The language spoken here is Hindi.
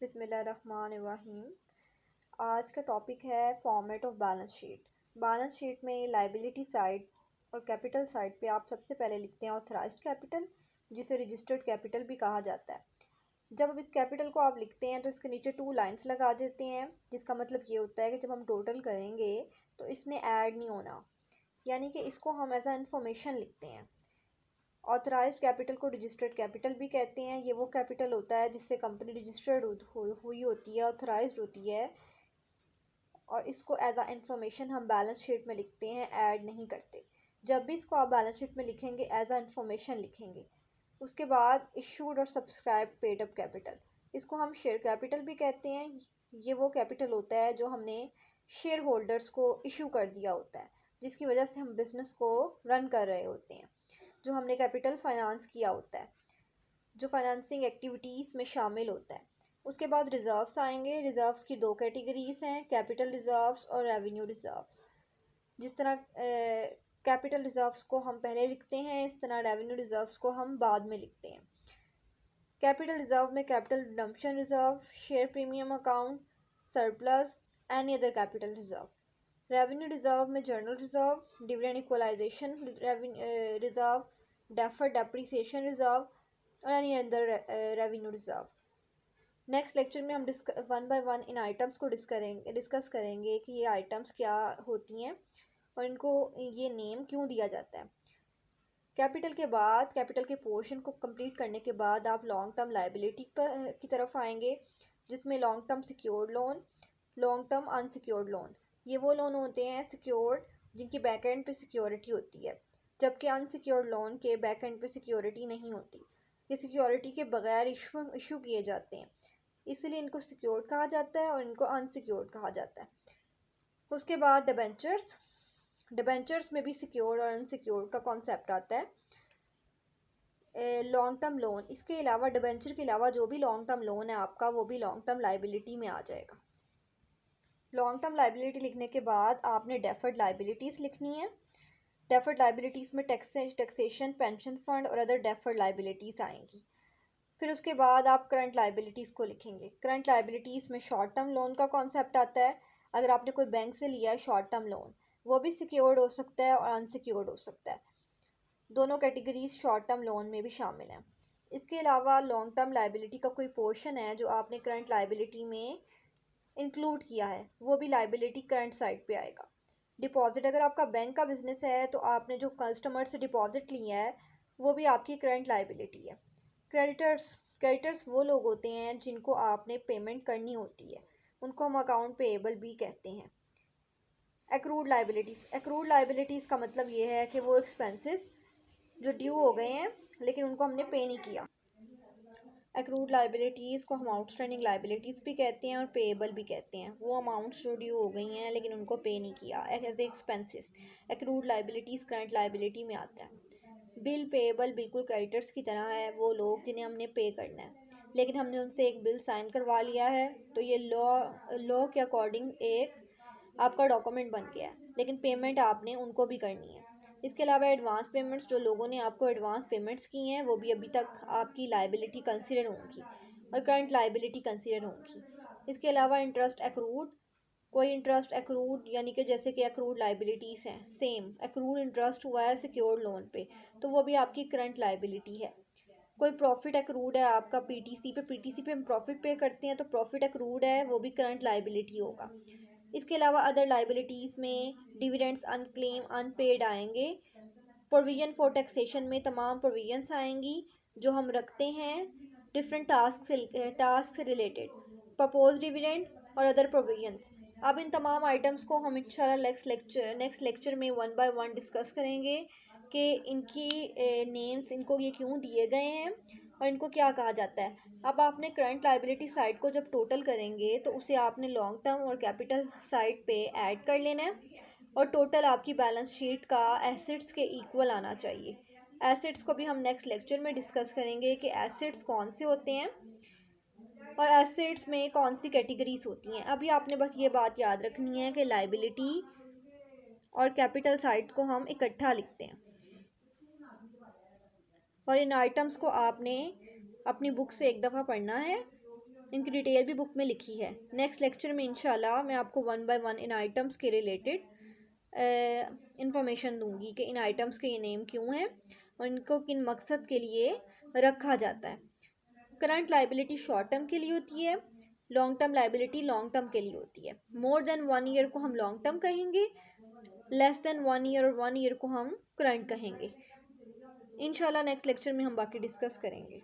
बिस्मिल्लाहिर्रहमानिर्रहीम। आज का टॉपिक है format of balance sheet. Balance sheet में लाइबिलिटी साइड और कैपिटल साइड पे आप सबसे पहले लिखते हैं ऑथराइज्ड कैपिटल, जिसे रजिस्टर्ड कैपिटल भी कहा जाता है। जब अब इस कैपिटल को आप लिखते हैं तो इसके नीचे 2 लाइंस लगा देते हैं, जिसका मतलब ये होता है कि जब हम टोटल करेंगे तो इसने ऐड नहीं होना, यानी कि इसको हम एज अ इंफॉर्मेशन लिखते हैं। ऑथराइज्ड कैपिटल को रजिस्टर्ड कैपिटल भी कहते हैं। ये वो कैपिटल होता है जिससे कंपनी रजिस्टर्ड हुई होती है, ऑथराइज्ड होती है, और इसको एज अ इंफॉर्मेशन हम बैलेंस शीट में लिखते हैं, ऐड नहीं करते। जब भी इसको आप बैलेंस शीट में लिखेंगे एज अ इंफॉर्मेशन लिखेंगे। उसके बाद इशूड और सब्सक्राइब पेड अप कैपिटल, इसको हम शेयर कैपिटल भी कहते हैं। ये वो कैपिटल होता है जो हमने शेयर होल्डर्स को इशू कर दिया होता है, जिसकी वजह से हम बिज़नेस को रन कर रहे होते हैं, जो हमने कैपिटल फाइनेंस किया होता है, जो फाइनेंसिंग एक्टिविटीज़ में शामिल होता है। उसके बाद रिज़र्व्स आएंगे। रिज़र्व्स की 2 कैटेगरीज हैं, कैपिटल रिज़र्व्स और रेवेन्यू रिज़र्व्स। जिस तरह कैपिटल रिज़र्व्स को हम पहले लिखते हैं, इस तरह रेवेन्यू रिज़र्व्स को हम बाद में लिखते हैं। कैपिटल रिज़र्व में capital redemption reserve, share premium account, surplus, any other capital reserve. Revenue reserve में general reserve, dividend equalisation reserve, deferred depreciation reserve और any other revenue reserve. Next lecture में हम वन बाय वन इन आइटम्स को डिस्कस करेंगे कि ये आइटम्स क्या होती हैं और इनको ये नेम क्यों दिया जाता है। कैपिटल के बाद, कैपिटल के पोर्शन को कंप्लीट करने के बाद आप लॉन्ग टर्म लाइबिलिटी की तरफ आएंगे, जिसमें long term secured loan, long term unsecured loan. ये वो लोन होते हैं सिक्योर्ड जिनकी बैक एंड पे सिक्योरिटी होती है, जबकि अनसिक्योर्ड लोन के बैक एंड पे सिक्योरिटी नहीं होती। ये सिक्योरिटी के बगैर इशू किए जाते हैं, इसलिए इनको सिक्योर्ड कहा जाता है और इनको अनसिक्योर्ड कहा जाता है। उसके बाद डिबेंचर्स। डिबेंचर्स में भी सिक्योर्ड और अनसिक्योर्ड का कॉन्सेप्ट आता है। लॉन्ग टर्म लोन, इसके अलावा डिबेंचर के अलावा जो भी लॉन्ग टर्म लोन है आपका, वो भी लॉन्ग टर्म लाइबिलिटी में आ जाएगा। लॉन्ग टर्म लाइबिलिटी लिखने के बाद आपने डेफर्ड लाइबिलिटीज़ लिखनी है। डेफर्ड लाइबिलिटीज़ में टैक्सेशन, पेंशन फंड और अदर डेफर्ड लाइबिलिटीज़ आएंगी। फिर उसके बाद आप करंट लाइबिलिटीज़ को लिखेंगे। करंट लाइबिलिटीज़ में शॉर्ट टर्म लोन का कॉन्सेप्ट आता है। अगर आपने कोई बैंक से लिया है शॉर्ट टर्म लोन, वो भी सिक्योर्ड हो सकता है और अनसिक्योर्ड हो सकता है। दोनों कैटेगरीज शॉर्ट टर्म लोन में भी शामिल हैं। इसके अलावा लॉन्ग टर्म लाइबिलिटी का कोई पोर्शन है जो आपने करंट लाइबिलिटी में इंक्लूड किया है, वो भी लाइबिलिटी करंट साइड पे आएगा। डिपॉजिट, अगर आपका बैंक का बिजनेस है तो आपने जो कस्टमर से डिपॉजिट लिया है वो भी आपकी करंट लाइबिलिटी है। क्रेडिटर्स, क्रेडिटर्स वो लोग होते हैं जिनको आपने पेमेंट करनी होती है, उनको हम अकाउंट पेएबल भी कहते हैं। एक्रूड लाइबिलिटीज़, एक्रूड लाइबिलिटीज़ का मतलब ये है कि वो एक्सपेंसेस जो ड्यू हो गए हैं लेकिन उनको हमने पे नहीं किया। एक्रूड लाइबिलिटीज़ को हम आउटस्टैंडिंग लाइबिलिटीज़ भी कहते हैं और पेएबल भी कहते हैं। वो अमाउंट्स जो ड्यू हो गई हैं लेकिन उनको पे नहीं किया, as expenses. Accrued liabilities current liability में आता है। बिल पेएबल बिल्कुल क्रेडिटर्स की तरह है, वो लोग जिन्हें हमने पे करना है, लेकिन हमने उनसे एक बिल साइन करवा लिया है तो ये लॉ के अकॉर्डिंग एक आपका डॉक्यूमेंट बन गया है, लेकिन पेमेंट आपने उनको भी करनी है। इसके अलावा एडवांस पेमेंट्स, जो लोगों ने आपको एडवांस पेमेंट्स की हैं वो भी अभी तक आपकी लाइबिलिटी कंसिडर होंगी और करंट लाइबिलिटी कंसिडर होंगी। इसके अलावा इंटरेस्ट एक्रूड, कोई इंटरेस्ट एक्रूड यानी कि जैसे कि एक्रूड लाइबिलिटीज़ हैं, सेम एक्रूड इंटरेस्ट हुआ है सिक्योर्ड लोन पे तो वो भी आपकी करंट लाइबिलिटी है। कोई प्रॉफिट एक्रूड है आपका पीटीसी पे हम प्रॉफिट पे करते हैं तो प्रॉफिट एक्रूड है, वो भी करंट लाइबिलिटी होगा। इसके अलावा अदर लाइबिलिटीज़ में डिविडेंड्स अनक्लेम अनपेड आएंगे। प्रोविजन फॉर टैक्सेशन में तमाम प्रोविजंस आएंगी जो हम रखते हैं डिफरेंट टास्क से रिलेटेड, प्रपोज डिविडेंड और अदर प्रोविजंस। अब इन तमाम आइटम्स को हम इंशाल्लाह नेक्स्ट लेक्चर में वन बाय वन डिस्कस करेंगे कि इनकी नेम्स, इनको ये क्यों दिए गए हैं और इनको क्या कहा जाता है। अब आपने करंट लाइबिलिटी साइड को जब टोटल करेंगे तो उसे आपने लॉन्ग टर्म और कैपिटल साइड पे ऐड कर लेना है और टोटल आपकी बैलेंस शीट का एसेट्स के इक्वल आना चाहिए। एसेट्स को भी हम नेक्स्ट लेक्चर में डिस्कस करेंगे कि एसेट्स कौन से होते हैं और एसेट्स में कौन सी कैटेगरीज होती हैं। अभी आपने बस ये बात याद रखनी है कि लाइबिलिटी और कैपिटल साइड को हम इकट्ठा लिखते हैं और इन आइटम्स को आपने अपनी बुक से एक दफ़ा पढ़ना है इनकी डिटेल भी बुक में लिखी है। नेक्स्ट लेक्चर में इंशाल्लाह मैं आपको वन बाय वन इन आइटम्स के रिलेटेड इंफॉर्मेशन दूंगी कि इन आइटम्स के ये नेम क्यों हैं और इनको किन मकसद के लिए रखा जाता है। करंट लाइबिलिटी शॉर्ट टर्म के लिए होती है, long term liability long term के लिए होती है। मोर देन 1 ईयर को हम लॉन्ग टर्म कहेंगे, लेस देन 1 ईयर और 1 ईयर को हम करंट कहेंगे। इंशाल्लाह नेक्स्ट लेक्चर में हम बाकी डिस्कस करेंगे।